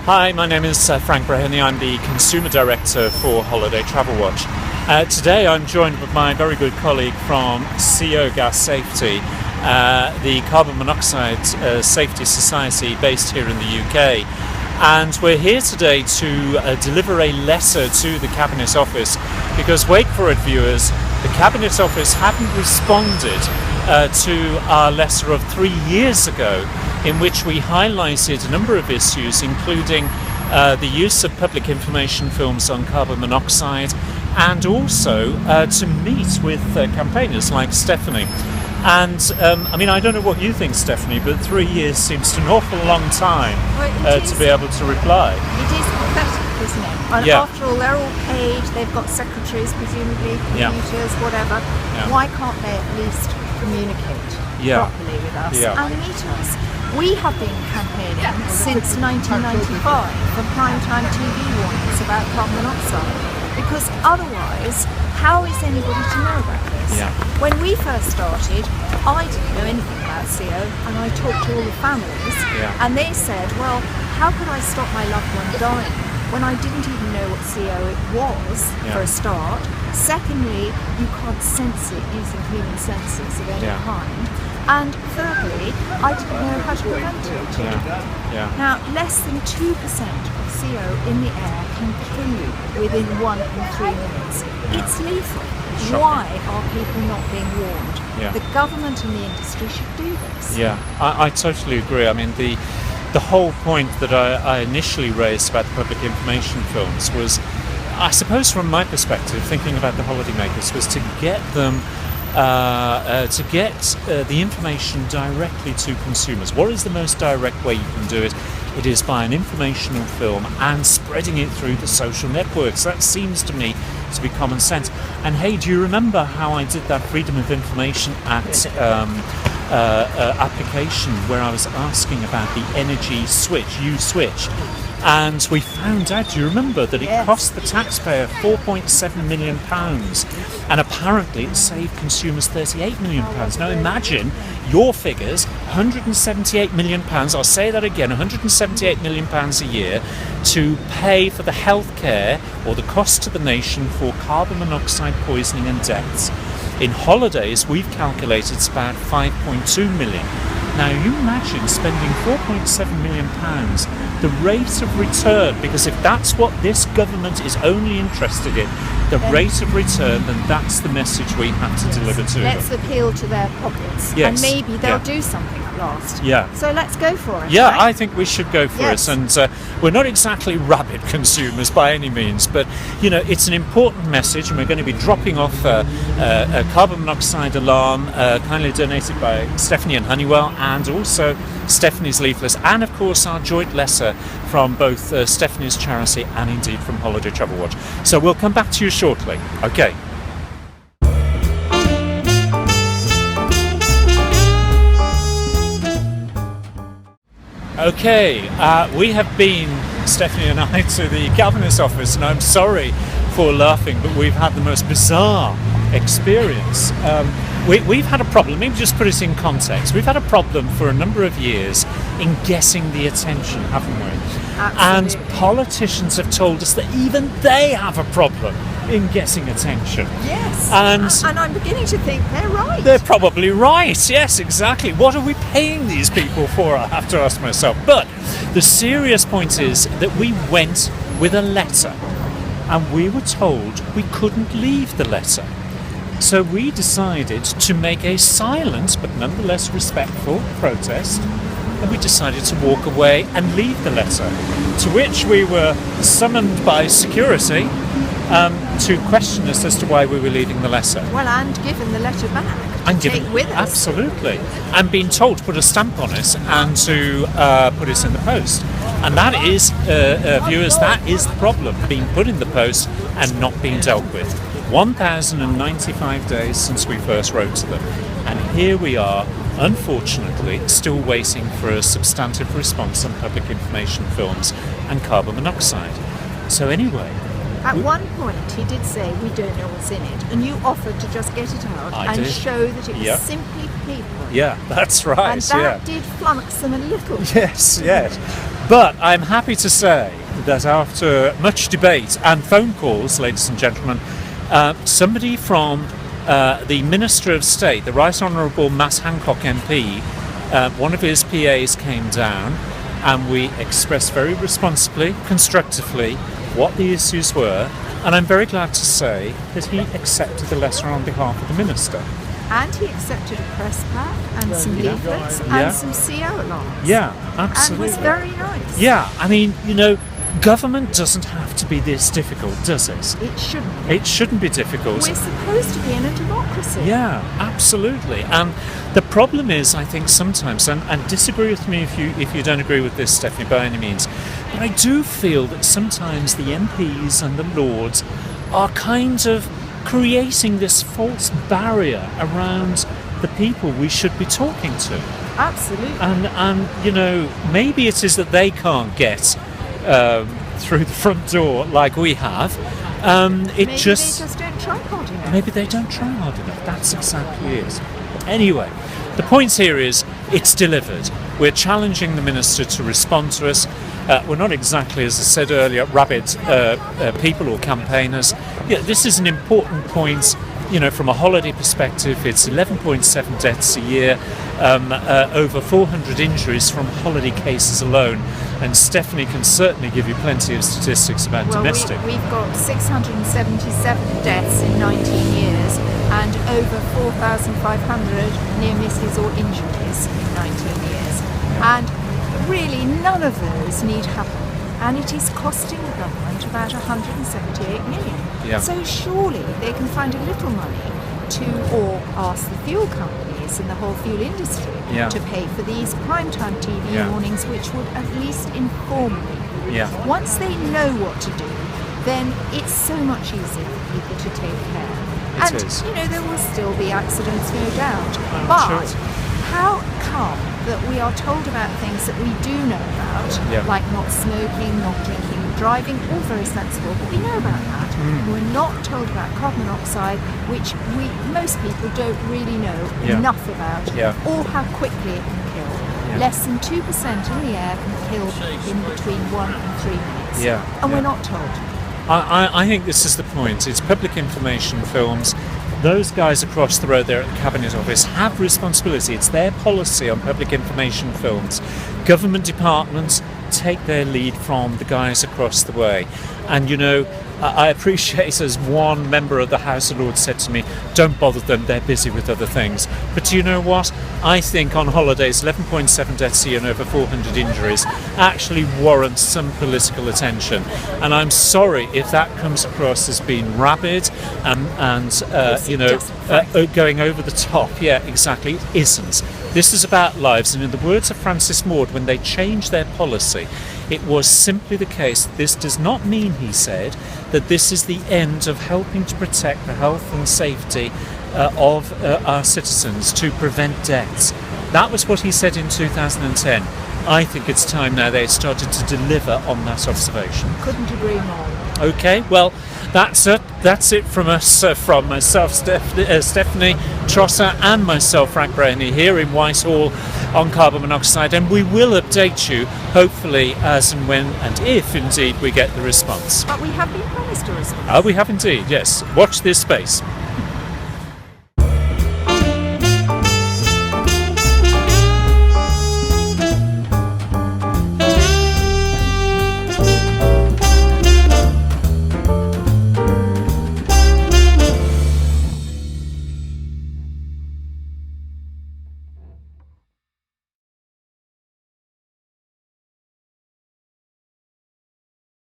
Hi, my name is Frank Brehany. I'm the Consumer Director for Holiday Travel Watch. Today I'm joined with my very good colleague from CO Gas Safety, the Carbon Monoxide Safety Society based here in the UK. And we're here today to deliver a letter to the Cabinet Office because, wait for it viewers, the Cabinet Office haven't responded to our letter of 3 years ago, in which we highlighted a number of issues, including the use of public information films on carbon monoxide, and also to meet with campaigners like Stephanie. And I don't know what you think, Stephanie, but 3 years seems an awful long time to be able to reply. It is pathetic, isn't it? And after all, they're all paid, they've got secretaries, presumably, computers, whatever. Why can't they at least communicate properly with us and meet us? We have been campaigning since 1995 for primetime TV warnings about carbon monoxide, because otherwise, how is anybody to know about this? When we first started, I didn't know anything about CO, and I talked to all the families, and they said, well, how could I stop my loved one dying when I didn't even know what CO it was, for a start? Secondly, you can't sense it using human sensors of any kind. And thirdly, I didn't know how to prevent it. Now, less than 2% of CO in the air can kill you within 1 and 3 minutes. It's lethal. Shocking. Why are people not being warned? The government and the industry should do this. I totally agree. I mean, the whole point that I initially raised about the public information films was, I suppose from my perspective, thinking about the holidaymakers, was to get them the information directly to consumers. What is the most direct way you can do it? It is by an informational film and spreading it through the social networks. That seems to me to be common sense. And hey, do you remember how I did that Freedom of Information Act application where I was asking about the energy switch, U-switch? And we found out, do you remember, that it cost the taxpayer £4.7 million, and apparently it saved consumers £38 million. Now imagine your figures, £178 million, I'll say that again, £178 million a year to pay for the healthcare or the cost to the nation for carbon monoxide poisoning and deaths. In holidays, we've calculated it's about 5.2 million. Now you imagine spending £4.7 million, the rate of return, because if that's what this government is only interested in, the rate of return, then that's the message we have to deliver to them. Let's appeal to their pockets, and maybe they'll do something at last. So let's go for it. I think we should go for it, and we're not exactly rabid consumers by any means, but it's an important message, and we're going to be dropping off a carbon monoxide alarm, kindly donated by Stephanie and Honeywell, and also Stephanie's leaflets, and of course our joint letter from both Stephanie's charity and indeed from Holiday Travel Watch. So we'll come back to you shortly. Okay. Okay, we have been, Stephanie and I, to the Cabinet's office, and I'm sorry for laughing, but we've had the most bizarre experience. We've had a problem, maybe just put it in context, we've had a problem for a number of years in getting the attention, haven't we? Absolutely. And politicians have told us that even they have a problem in getting attention. Yes, and I'm beginning to think they're right. They're probably right, yes, exactly. What are we paying these people for, I have to ask myself. But the serious point is that we went with a letter, and we were told we couldn't leave the letter. So we decided to make a silent but nonetheless respectful protest, and we decided to walk away and leave the letter, to which we were summoned by security to question us as to why we were leaving the letter. Well, and given the letter back. And take with us. Absolutely. And being told to put a stamp on it and to put it in the post. And that is, viewers, that is the problem, being put in the post and not being dealt with. 1,095 days since we first wrote to them. And here we are, unfortunately, still waiting for a substantive response on public information films and carbon monoxide. So anyway, At one point, he did say, we don't know what's in it, and you offered to just get it out and show that it was simply paper. Yeah, that's right. And that did flummox them a little. Yes, yes. But I'm happy to say that after much debate and phone calls, ladies and gentlemen, somebody from the Minister of State, the Right Honourable Matt Hancock MP, one of his PAs came down, and we expressed very responsibly, constructively, what the issues were, and I'm very glad to say that he accepted the letter on behalf of the Minister. And he accepted a press pack and some leaflets and some CO alarms. Yeah, absolutely. And was very nice. Yeah, I mean, government doesn't have to be this difficult, does it? It shouldn't. It shouldn't be difficult. We're supposed to be in a democracy. Yeah, absolutely. And the problem is, I think sometimes, and disagree with me if you don't agree with this, Stephanie, by any means, but I do feel that sometimes the MPs and the Lords are kind of creating this false barrier around the people we should be talking to. Absolutely. And maybe it is that they can't get through the front door like we have. Maybe they just don't try hard enough. Maybe they don't try hard enough. That's exactly it. Anyway, the point here is it's delivered. We're challenging the Minister to respond to us. We're not exactly, as I said earlier, rabid people or campaigners. Yeah, this is an important point. From a holiday perspective, it's 11.7 deaths a year, over 400 injuries from holiday cases alone. And Stephanie can certainly give you plenty of statistics about domestic. We've got 677 deaths in 19 years and over 4,500 near misses or injuries in 19 years. And really, none of those need happen. And it is costing the government about 178 million. Yeah. So surely they can find a little money or ask the fuel companies and the whole fuel industry to pay for these primetime TV warnings, which would at least inform people. Yeah. Once they know what to do, then it's so much easier for people to take care. It is. There will still be accidents, no doubt. I'm but sure. How come that we are told about things that we do know about, like not smoking, not drinking, driving, all very sensible, but we know about that. We're not told about carbon monoxide, which most people don't really know enough about, or how quickly it can kill. Less than 2% in the air can kill in between 1 and 3 minutes. And we're not told. I think this is the point. It's public information films. Those guys across the road there at the Cabinet Office have responsibility. It's their policy on public information films. Government departments take their lead from the guys across the way. And I appreciate, as one member of the House of Lords said to me, don't bother them, they're busy with other things. But do you know what? I think on holidays, 11.7 deaths a year and over 400 injuries actually warrants some political attention. And I'm sorry if that comes across as being rabid and going over the top. Yeah, exactly. It isn't. This is about lives, and in the words of Francis Maude, when they changed their policy, it was simply the case. This does not mean, he said, that this is the end of helping to protect the health and safety of our citizens, to prevent deaths. That was what he said in 2010. I think it's time now they started to deliver on that observation. Couldn't agree more. Okay, well, that's it from us, from myself, Stephanie Trosser, and myself, Frank Brehany, here in Whitehall on carbon monoxide, and we will update you, hopefully, as and when and if indeed we get the response. But we have been promised a response. We have indeed, yes. Watch this space.